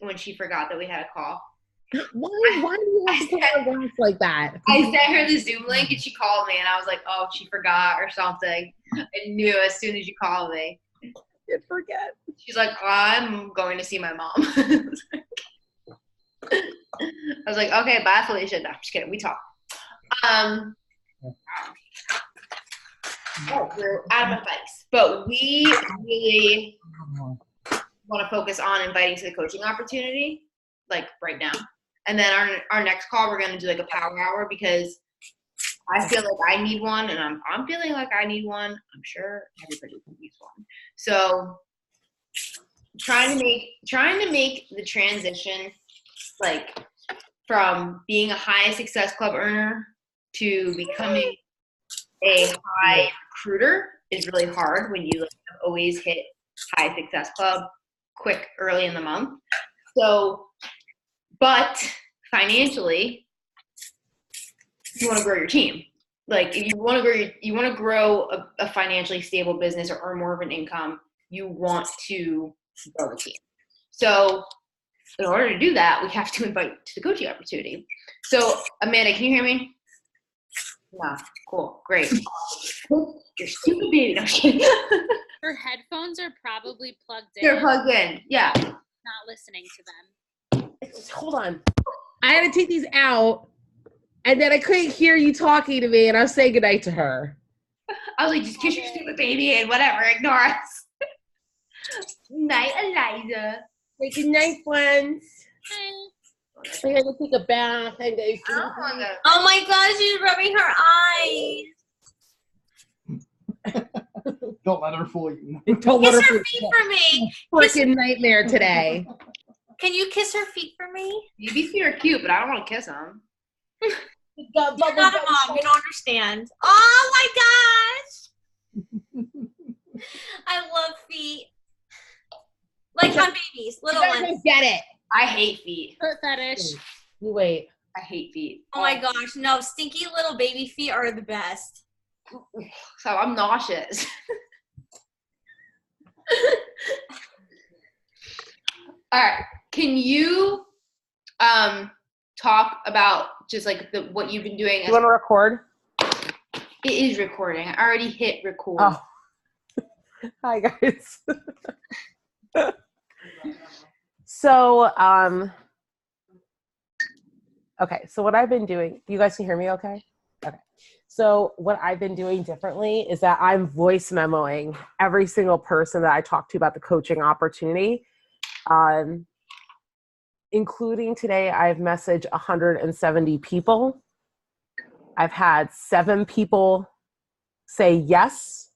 when she forgot that we had a call. Why do you have to put her on like that? I sent her the Zoom link and she called me and I was like, oh, she forgot or something. I knew as soon as you called me. Did forget. She's like, I'm going to see my mom. I was like, okay, bye, Felicia. No, I'm just kidding. We talk. We're out of advice, but we really want to focus on inviting to the coaching opportunity, like right now. And then our next call, we're going to do like a power hour because I feel like I need one, and I'm feeling like I need one. I'm sure everybody can use one. So trying to make the transition like from being a high success club earner to becoming a high recruiter is really hard when you have always hit high success club quick early in the month. So, but financially, you want to grow your team. Like if you want to grow a financially stable business or earn more of an income, you want to grow the team. So in order to do that, we have to invite to the coaching opportunity. So Amanda, can you hear me? Yeah, cool, great. You're stupid baby. No, Her headphones are probably plugged in. They're plugged in, yeah. Not listening to them. Hold on. I had to take these out, and then I couldn't hear you talking to me, and I was saying goodnight to her. I was like, just kiss your stupid baby and whatever, ignore us. Night, Eliza. Say goodnight, friends. Hi. I gotta take a bath and go sleep. Oh my God, she's rubbing her eyes. Don't let her fool you. Don't let Kiss her her feet for me. freaking nightmare today. Can you kiss her feet for me? Baby's feet are cute, but I don't want to kiss them. You're not a mom. You don't understand. Oh my gosh. I love feet. Like on babies, little I ones. don't get it. I hate feet. Foot fetish. You wait. I hate feet. Oh my gosh, no, stinky little baby feet are the best. So I'm nauseous. All right. Can you talk about just like what you've been doing? You want to record? It is recording. I already hit record. Oh. Hi, guys. So, okay. So what I've been doing, you guys can hear me okay? Okay. So what I've been doing differently is that I'm voice memoing every single person that I talk to about the coaching opportunity. Including today, I've messaged 170 people. I've had 7 people say yes.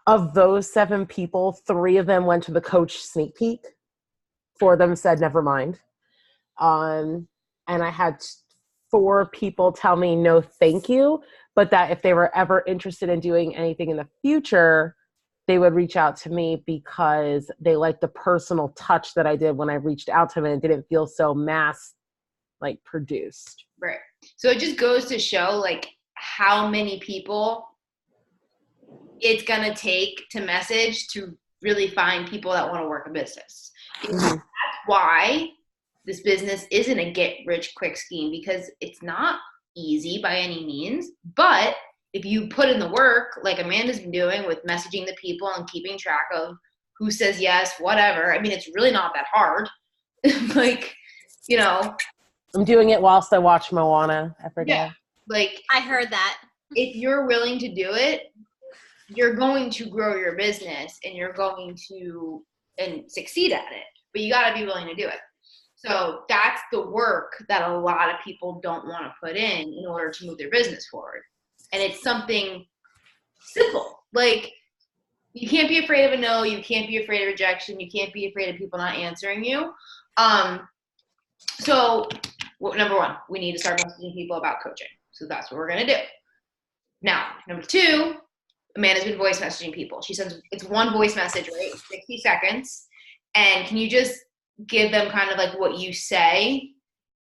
Of those 7 people, 3 of them went to the coach sneak peek. 4 of them said, never mind. And I had 4 people tell me no, thank you, but that if they were ever interested in doing anything in the future, they would reach out to me because they liked the personal touch that I did when I reached out to them, and it didn't feel so like produced. Right. So it just goes to show like how many people it's going to take to message to really find people that want to work a business. That's why this business isn't a get rich quick scheme, because it's not easy by any means. But if you put in the work, like Amanda's been doing with messaging the people and keeping track of who says yes, whatever. I mean, it's really not that hard. Like, you know. I'm doing it whilst I watch Moana every day. Yeah. Like, I heard that. If you're willing to do it, you're going to grow your business and you're going to succeed at it. But you got to be willing to do it. So that's the work that a lot of people don't want to put in order to move their business forward. And it's something simple. Like, you can't be afraid of a no. You can't be afraid of rejection. You can't be afraid of people not answering you. So number 1, we need to start messaging people about coaching. So that's what we're going to do. Now, number 2, Amanda's been voice messaging people. She sends, it's 1 voice message, right? 60 seconds. And can you just give them kind of like what you say?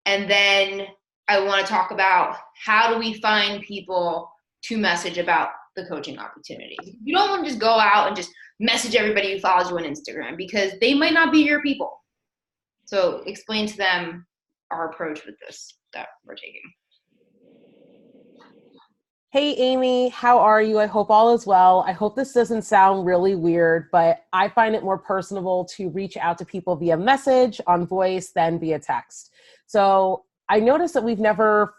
And then I want to talk about how do we find people to message about the coaching opportunity. You don't want to just go out and just message everybody who follows you on Instagram, because they might not be your people. So explain to them our approach with this that we're taking. Hey, Amy, how are you? I hope all is well. I hope this doesn't sound really weird, but I find it more personable to reach out to people via message on voice than via text. So I noticed that we've never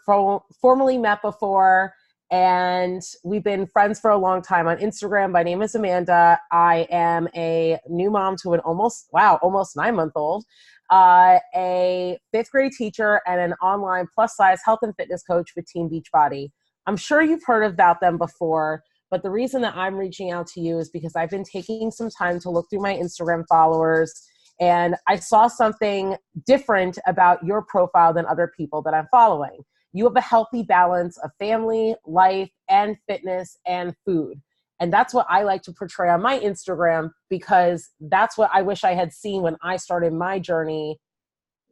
formally met before, and we've been friends for a long time on Instagram. My name is Amanda. I am a new mom to an almost 9-month-old, a 5th grade teacher, and an online plus size health and fitness coach with Team Beachbody. I'm sure you've heard about them before, but the reason that I'm reaching out to you is because I've been taking some time to look through my Instagram followers, and I saw something different about your profile than other people that I'm following. You have a healthy balance of family, life, and fitness and food. And that's what I like to portray on my Instagram, because that's what I wish I had seen when I started my journey,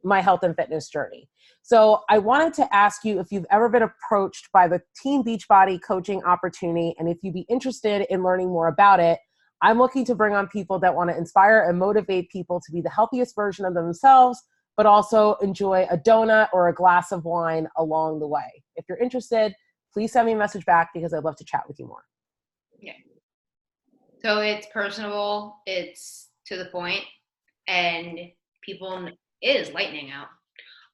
my health and fitness journey. So I wanted to ask you if you've ever been approached by the Team Beachbody coaching opportunity, and if you'd be interested in learning more about it. I'm looking to bring on people that want to inspire and motivate people to be the healthiest version of themselves, but also enjoy a donut or a glass of wine along the way. If you're interested, please send me a message back, because I'd love to chat with you more. Yeah. So it's personable, it's to the point, and people, it is lightning out.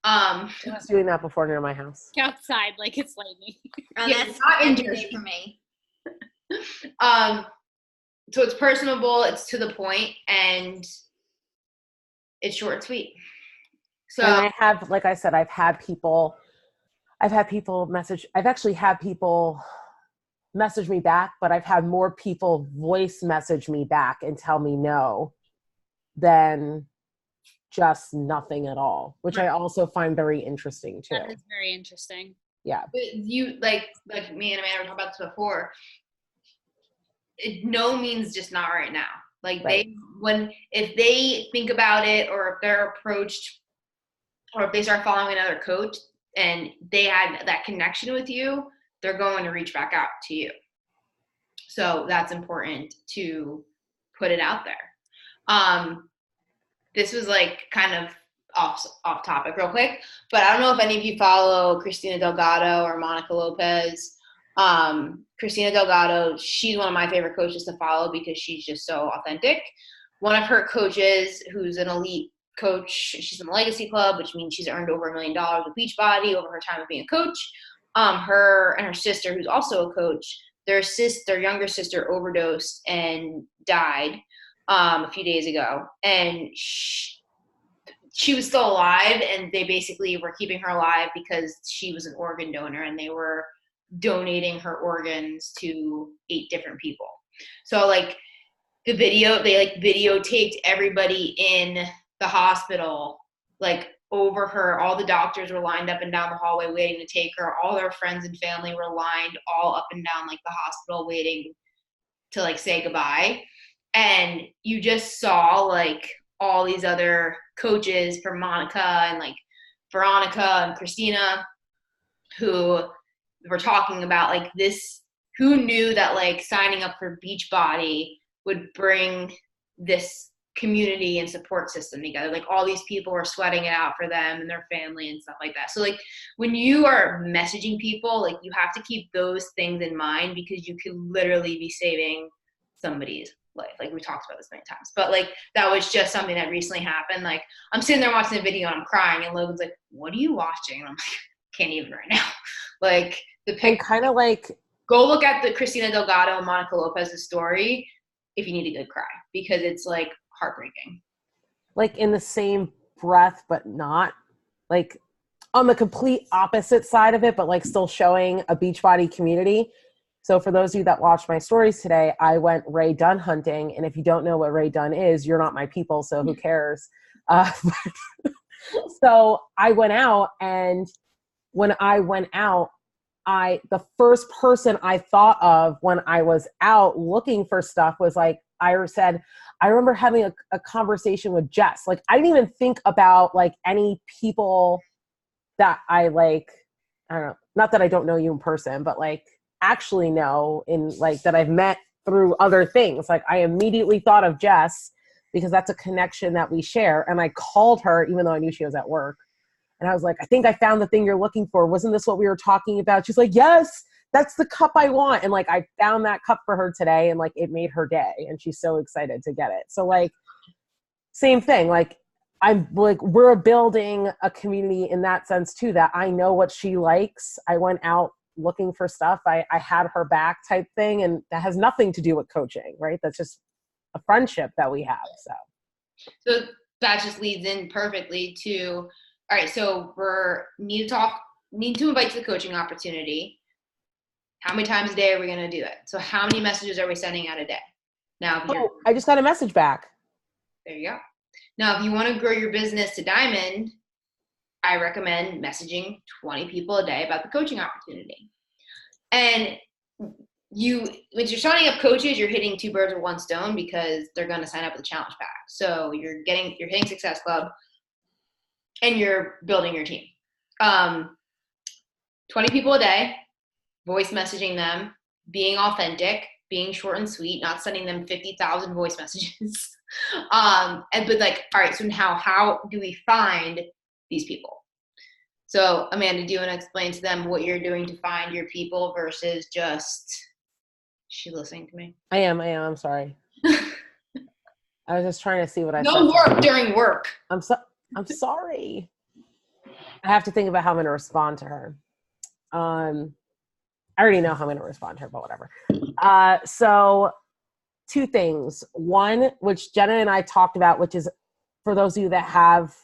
I was doing that before near my house. Outside, like it's lightning. Oh, Yeah, that's not every interesting. day for me. So it's personable, it's to the point, and it's short and sweet. So And I have, like I said, I've actually had people message me back, but I've had more people voice message me back and tell me no than just nothing at all, which I also find very interesting too. That is very interesting. Yeah. you like me and Amanda were talking about this before. No means just not right now. Like Right. if they think about it, or if they're approached, or if they start following another coach and they had that connection with you, they're going to reach back out to you. So that's important to put it out there. This was like kind of off topic real quick, but I don't know if any of you follow Christina Delgado or Monica Lopez. Christina Delgado, she's one of my favorite coaches to follow because she's just so authentic. One of her coaches, who's an elite coach, she's in the Legacy Club, which means she's earned over $1 million with Beachbody over her time of being a coach. Her and her sister, who's also a coach, their younger sister overdosed and died a few days ago, and she was still alive, and they basically were keeping her alive because she was an organ donor, and they were donating her organs to 8 different people. So like the video, they like videotaped everybody in the hospital, like over her. All the doctors were lined up and down the hallway waiting to take her. All their friends and family were lined all up and down like the hospital waiting to like say goodbye. And you just saw like all these other coaches from Monica and like Veronica and Christina who were talking about like this, who knew that like signing up for Beachbody would bring this community and support system together. Like all these people were sweating it out for them and their family and stuff like that. So like when you are messaging people, like you have to keep those things in mind, because you could literally be saving somebody's life. Like we talked about this many times, but like that was just something that recently happened. Like I'm sitting there watching the video and I'm crying, and Logan's like, "What are you watching?" And I'm like, "Can't even right now." Like And kind of like, go look at the Christina Delgado and Monica Lopez's story if you need a good cry, because it's like heartbreaking. like in the same breath, but not like on the complete opposite side of it, but like still showing a Beachbody community. So for those of you that watched my stories today, I went Ray Dunn hunting. And if you don't know what Ray Dunn is, you're not my people, so who cares? So I went out, and when I went out, the first person I thought of when I was out looking for stuff was like, I remember having a conversation with Jess. Like, I didn't even think about like any people that I like, I don't know, not that I don't know you in person, but like actually know in like that I've met through other things. Like I immediately thought of Jess because that's a connection that we share. And I called her, even though I knew she was at work. And I was like, I think I found the thing you're looking for. Wasn't this what we were talking about? She's like, yes, that's the cup I want. And like, I found that cup for her today, and like, it made her day. And she's so excited to get it. So like, same thing. Like, I'm like, we're building a community in that sense too, that I know what she likes. I went out looking for stuff. I had her back type thing. And that has nothing to do with coaching, right? That's just a friendship that we have. So that just leads in perfectly to, all right, so need to invite to the coaching opportunity. How many times a day are we going to do it? So how many messages are we sending out a day? Now, I just got a message back. There you go. Now, if you want to grow your business to diamond, I recommend messaging 20 people a day about the coaching opportunity. And when you're signing up coaches, you're hitting 2 birds with 1 stone, because they're going to sign up with the challenge pack. So you're hitting Success Club, and you're building your team. 20 people a day, voice messaging them, being authentic, being short and sweet, not sending them 50,000 voice messages. But like, all right, so now how do we find these people? So Amanda, do you want to explain to them what you're doing to find your people versus just, is she listening to me? I am. I'm sorry. I was just trying to see what I said. No work during work. I'm sorry. I have to think about how I'm going to respond to her. I already know how I'm going to respond to her, but whatever. So 2 things. One, which Jenna and I talked about, which is for those of you that have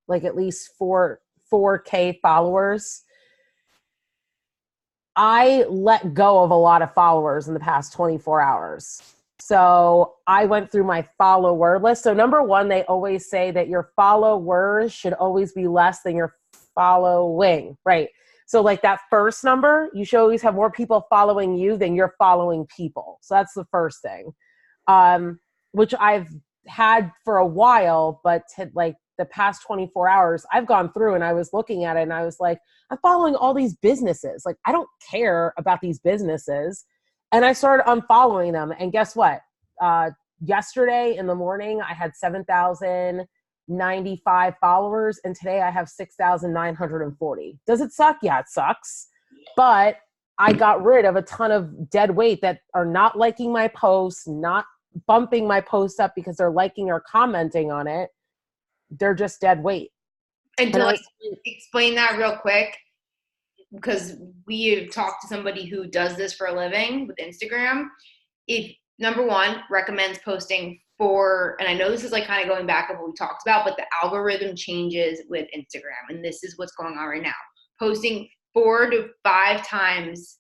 like at least 4K followers. I let go of a lot of followers in the past 24 hours. So I went through my follower list. So number 1, they always say that your followers should always be less than your following, right? So like that first number, you should always have more people following you than you're following people. So that's the first thing, which I've had for a while, but like the past 24 hours, I've gone through and I was looking at it and I was like, I'm following all these businesses. Like, I don't care about these businesses. And I started unfollowing them. And guess what? Yesterday in the morning, I had 7,095 followers. And today I have 6,940. Does it suck? Yeah, it sucks. But I got rid of a ton of dead weight that are not liking my posts, not bumping my posts up because they're liking or commenting on it. They're just dead weight. And to explain that real quick, because we have talked to somebody who does this for a living with Instagram. If number 1 recommends posting 4, and I know this is like kind of going back of what we talked about, but the algorithm changes with Instagram, and this is what's going on right now. Posting 4 to 5 times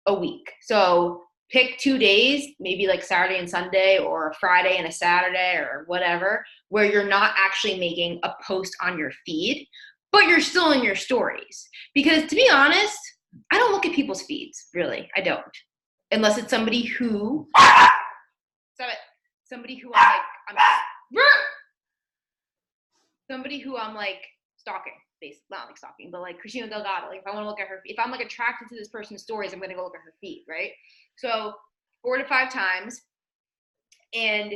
a week. So pick 2 days, maybe like Saturday and Sunday, or a Friday and a Saturday, or whatever, where you're not actually making a post on your feed, but you're still in your stories. Because to be honest, I don't look at people's feeds, really. I don't. Unless it's somebody who, somebody who I'm like stalking, basically. Not like stalking, but like Christina Delgado. Like if I want to look at her, if I'm like attracted to this person's stories, I'm going to go look at her feed, right? So 4 to 5 times. And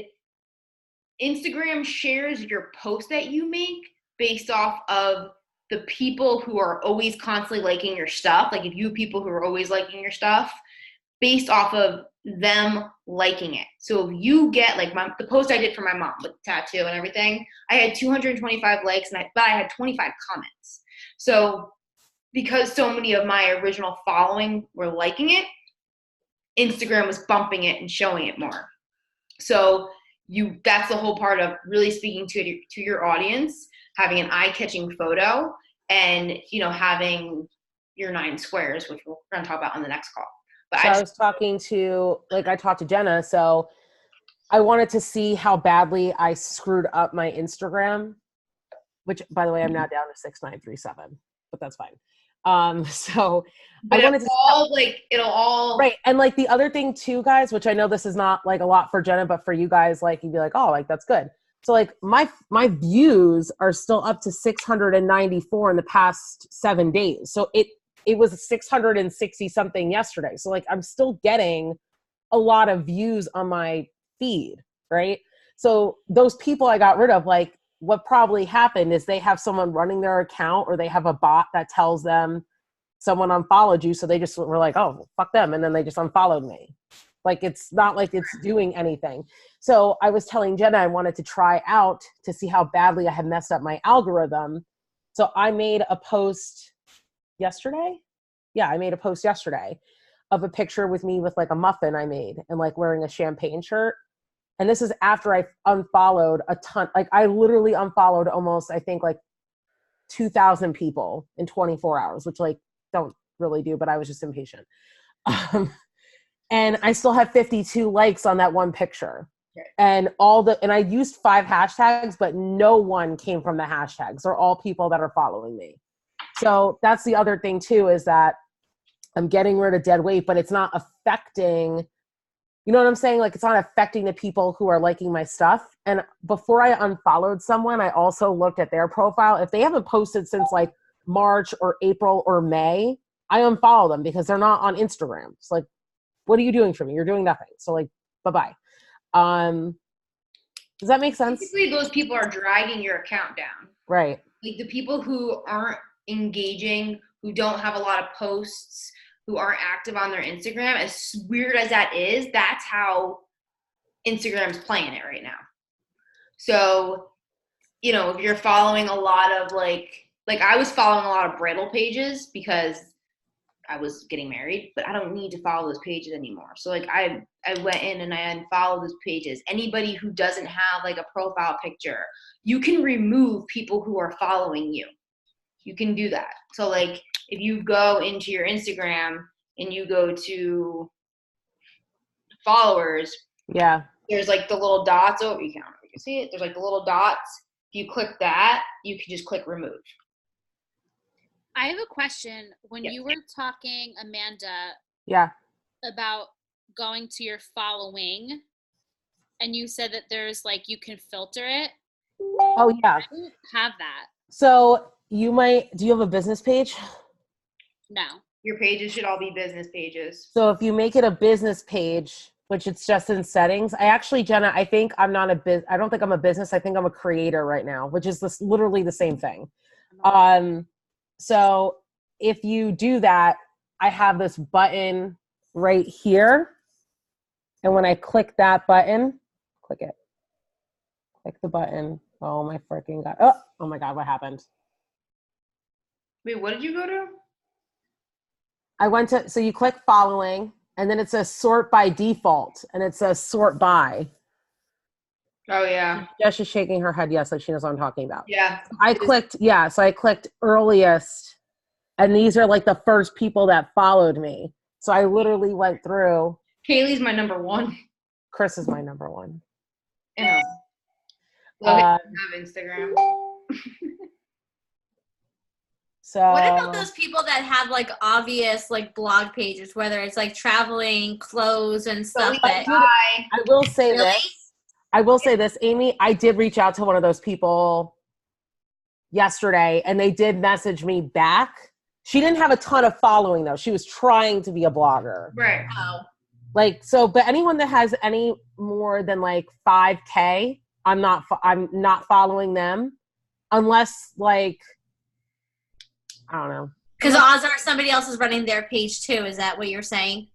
Instagram shares your post that you make based off of the people who are always constantly liking your stuff. Like if you have people who are always liking your stuff, based off of them liking it. So if you get like the post I did for my mom with the tattoo and everything, I had 225 likes, but I had 25 comments. So because so many of my original following were liking it, Instagram was bumping it and showing it more. So that's the whole part of really speaking to your audience, having an eye-catching photo, and having your 9 squares, which we're going to talk about on the next call. But so I talked to Jenna, so I wanted to see how badly I screwed up my Instagram, which, by the way, I'm now down to 6,937, but that's fine. But I wanted to it'll all right. And like the other thing too, guys, which I know this is not like a lot for Jenna, but for you guys, like you'd be like, oh, like that's good. So like my views are still up to 694 in the past 7 days. So it was 660 something yesterday. So like I'm still getting a lot of views on my feed, right? So those people I got rid of, like what probably happened is they have someone running their account or they have a bot that tells them someone unfollowed you. So they just were like, oh, fuck them. And then they just unfollowed me. Like, it's not like it's doing anything. So I was telling Jenna I wanted to try out to see how badly I had messed up my algorithm. So I made a post yesterday. Yeah, I made a post yesterday of a picture with me with like a muffin I made and like wearing a champagne shirt. And this is after I unfollowed a ton. Like I literally unfollowed almost, I think like 2,000 people in 24 hours, which like don't really do, but I was just impatient. And I still have 52 likes on that one picture. And I used 5 hashtags, but no one came from the hashtags. They're all people that are following me. So that's the other thing too, is that I'm getting rid of dead weight, but it's not affecting, you know what I'm saying? Like, it's not affecting the people who are liking my stuff. And before I unfollowed someone, I also looked at their profile. If they haven't posted since like March or April or May, I unfollow them because they're not on Instagram. It's like, what are you doing for me? You're doing nothing. So like, bye-bye. Does that make sense? Basically, those people are dragging your account down. Right. Like the people who aren't engaging, who don't have a lot of posts, who aren't active on their Instagram, as weird as that is, that's how Instagram's playing it right now. So, you know, if you're following a lot of like I was following a lot of bridal pages because I was getting married, but I don't need to follow those pages anymore. So like I went in and I unfollowed those pages. Anybody who doesn't have like a profile picture, you can remove people who are following you. You can do that. So like if you go into your Instagram and you go to followers, yeah, there's like the little dots over, you can see it. There's like the little dots. If you click that, you can just click remove. I have a question. When Yes. you were talking, Amanda, yeah, about going to your following, and you said that there's like, you can filter it. oh yeah. I don't have that. So do you have a business page? No. Your pages should all be business pages. So if you make it a business page, which it's just in settings, Jenna, I think I don't think I'm a business. I think I'm a creator right now, which is literally the same thing. So if you do that, I have this button right here. And when I click that button, click the button. Oh my freaking God. Oh my God, what happened? Wait, what did you go to? So you click following, and then it says sort by default, and it says sort by. Oh yeah. Jess is shaking her head yes, like she knows what I'm talking about. Yeah. So I clicked earliest, and these are like the first people that followed me. So I literally went through. Kaylee's my number one. Chris is my number one. And Logan doesn't have Instagram. So What about those people that have like obvious like blog pages, whether it's like traveling, clothes, and stuff? I will say this, Amy. I did reach out to one of those people yesterday, and they did message me back. She didn't have a ton of following though. She was trying to be a blogger. Right. Oh. But anyone that has any more than like 5K, I'm not following them unless like, I don't know. Because odds are somebody else is running their page too. Is that what you're saying?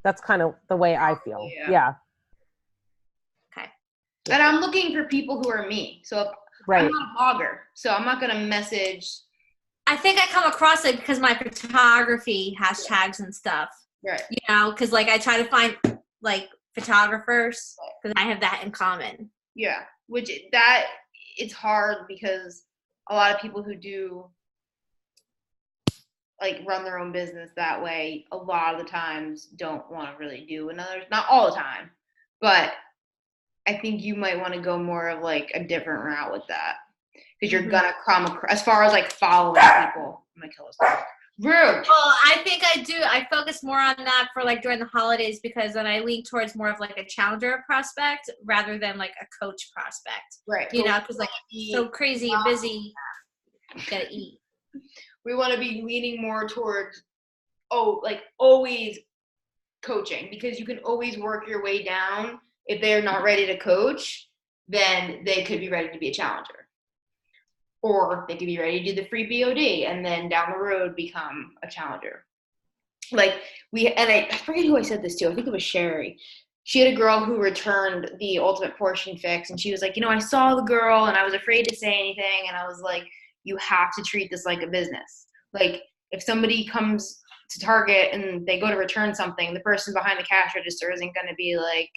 That's kind of the way I feel. Yeah. Okay. And I'm looking for people who are me. So right. I'm not a blogger, so I'm not going to message. I think I come across it because my photography hashtags and stuff. Right. You know, because like I try to find like photographers because I have that in common. Yeah. It's hard because a lot of people who do like run their own business that way, a lot of the times don't want to really do another, not all the time, but I think you might want to go more of like a different route with that because you're gonna come across, as far as like following people. I'm gonna kill this dog. Rude. Well, I think I focus more on that for like during the holidays because then I lean towards more of like a challenger prospect rather than like a coach prospect. Right. You know, because like so crazy and busy, you gotta eat. We want to be leaning more towards, always coaching, because you can always work your way down. If they're not ready to coach, then they could be ready to be a challenger. Or they could be ready to do the free BOD and then down the road become a challenger. Like I forget who I said this to. I think it was Sherry. She had a girl who returned the Ultimate Portion Fix, and she was like, I saw the girl and I was afraid to say anything. And I was like, you have to treat this like a business. Like, if somebody comes to Target and they go to return something, the person behind the cash register isn't going to be like,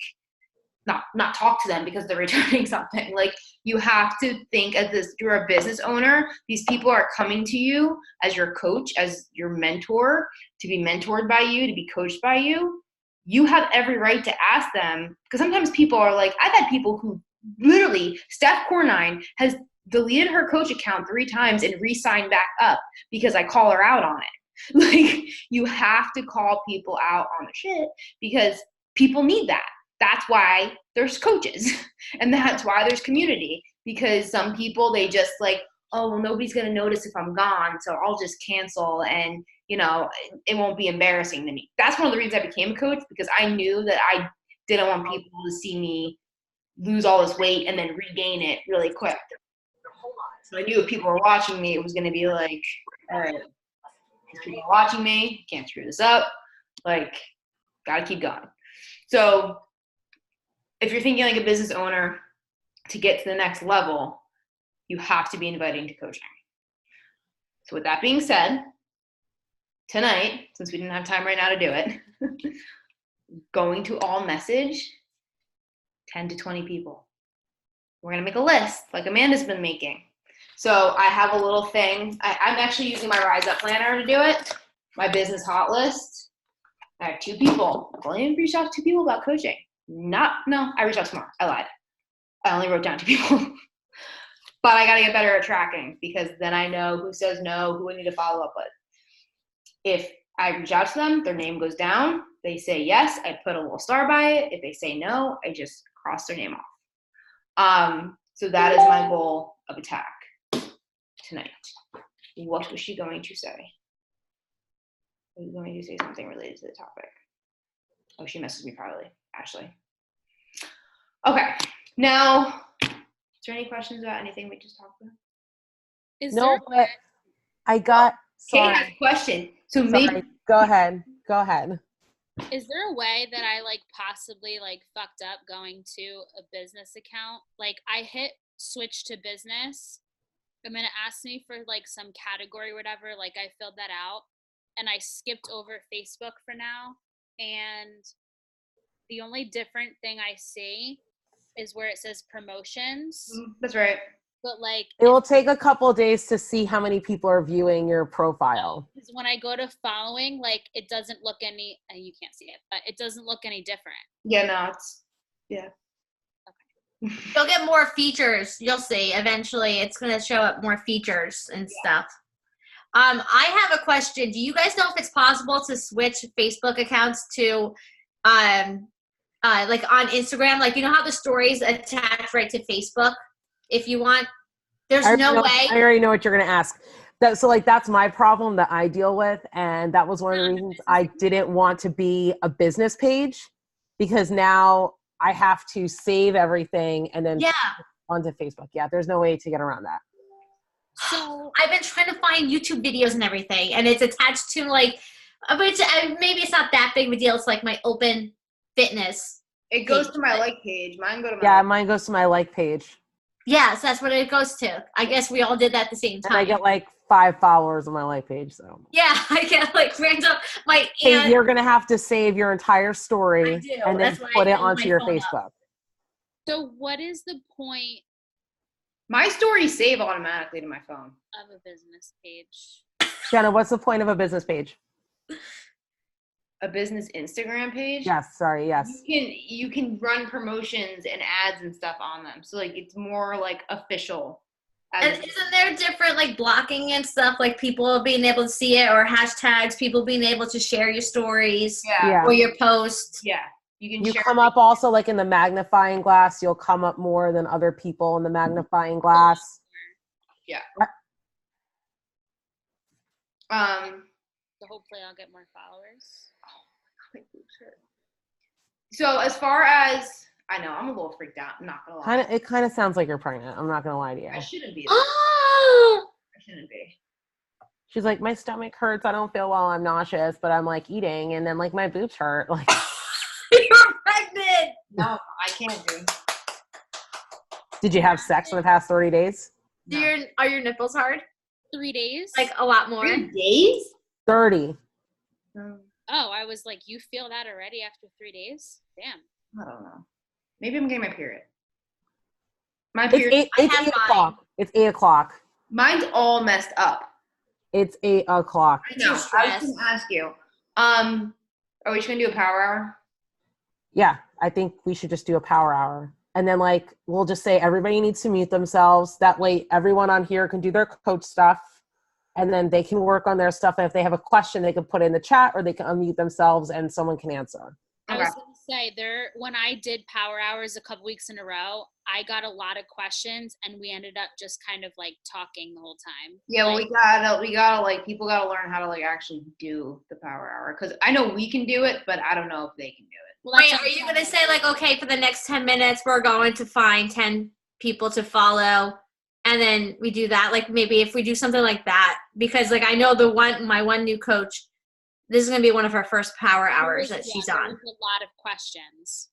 not talk to them because they're returning something. Like, you have to think as this, you're a business owner. These people are coming to you as your coach, as your mentor, to be mentored by you, to be coached by you. You have every right to ask them, because sometimes people are like, I've had people who literally, Steph Cornine has deleted her coach account 3 times and re-signed back up because I call her out on it. Like, you have to call people out on the shit because people need that. That's why there's coaches and that's why there's community, because some people, they just like, oh, well, nobody's going to notice if I'm gone, so I'll just cancel and, it won't be embarrassing to me. That's one of the reasons I became a coach, because I knew that I didn't want people to see me lose all this weight and then regain it really quick. So I knew if people were watching me, it was going to be like, all right, these people are watching me, can't screw this up, like, gotta keep going. So if you're thinking like a business owner, to get to the next level, you have to be inviting to coaching. So with that being said, tonight, since we didn't have time right now to do it, going to all message 10 to 20 people. We're going to make a list like Amanda's been making. So I have a little thing. I'm actually using my Rise Up planner to do it, my business hot list. I have 2 people. I've only reached out to 2 people about coaching. I reached out to more. I lied. I only wrote down 2 people. But I got to get better at tracking, because then I know who says no, who I need to follow up with. If I reach out to them, their name goes down. They say yes, I put a little star by it. If they say no, I just cross their name off. So that is my goal of attack tonight. What was she going to say? Was going to say something related to the topic. Oh, she messaged me probably, Ashley. Okay, now, is there any questions about anything we just talked about? No, but I got. Kate has a question. So Sorry. maybe Go ahead. Is there a way that I possibly fucked up going to a business account? Like, I hit switch to business, and then it asked me for some category or whatever. Like, I filled that out, and I skipped over Facebook for now. And the only different thing I see is where it says promotions. That's right. But it will take a couple of days to see how many people are viewing your profile. When I go to following, it doesn't look any, you can't see it, but it doesn't look any different. Yeah, no, yeah. Okay. You'll get more features. You'll see. Eventually, it's going to show up more features and stuff. I have a question. Do you guys know if it's possible to switch Facebook accounts to, on Instagram? Like, how the stories attach right to Facebook? If you want, there's no way. I already know what you're going to ask. That's my problem that I deal with. And that was one of the reasons I didn't want to be a business page, because now I have to save everything and then onto Facebook. Yeah, there's no way to get around that. So I've been trying to find YouTube videos and everything, and it's attached to maybe it's not that big of a deal. It's like my Open Fitness. It goes to my like page. Mine goes to my like page. Yeah, so that's what it goes to. I guess we all did that at the same time. And I get 5 followers on my like page. So yeah, I get random you're gonna have to save your entire story and then put it onto your Facebook. So what is the point? My stories save automatically to my phone. Of a business page. Jenna, what's the point of a business page? A business Instagram page? Yes, sorry, yes. You can run promotions and ads and stuff on them. So it's more official. And isn't there different blocking and stuff, people being able to see it, or hashtags, people being able to share your stories or your posts? Yeah. You come up also in the magnifying glass. You'll come up more than other people in the magnifying glass. Yeah. So hopefully I'll get more followers. So as far as I know, I'm a little freaked out. I'm not gonna lie. It kind of sounds like you're pregnant. I'm not gonna lie to you. I shouldn't be. Oh, I shouldn't be. She's like, my stomach hurts. I don't feel well. I'm nauseous, but I'm like eating, and then like my boobs hurt. Like, you're pregnant. No, I can't do. did you have sex in the past 30 days? No. Are your nipples hard? 3 days. Like a lot more? 3 days? 30. No, Oh, I was like, you feel that already after 3 days? Damn. I don't know. Maybe I'm getting my period. My It's period. eight o'clock. It's 8 o'clock. Mine's all messed up. It's 8 o'clock. I know. I was stressed. going to ask you. Are we just going to do a power hour? Yeah, I think we should just do a power hour. And then like, we'll just say everybody needs to mute themselves. That way everyone on here can do their coach stuff. And then they can work on their stuff. And if they have a question, they can put it in the chat or they can unmute themselves and someone can answer. I Okay. was going to say when I did power hours a couple weeks in a row, I got a lot of questions and we ended up just kind of like talking the whole time. Yeah, well, Like, we gotta like, people gotta learn how to like actually do the power hour. Cause I know we can do it, but I don't know if they can do it. well, that's Wait, what are you I'm going to saying. say, like, okay, for the next 10 minutes, we're going to find 10 people to follow, and then we do that? Like, maybe if we do something like that, because, like, I know my one new coach, this is going to be one of her first power hours that she's there on. was a lot of questions.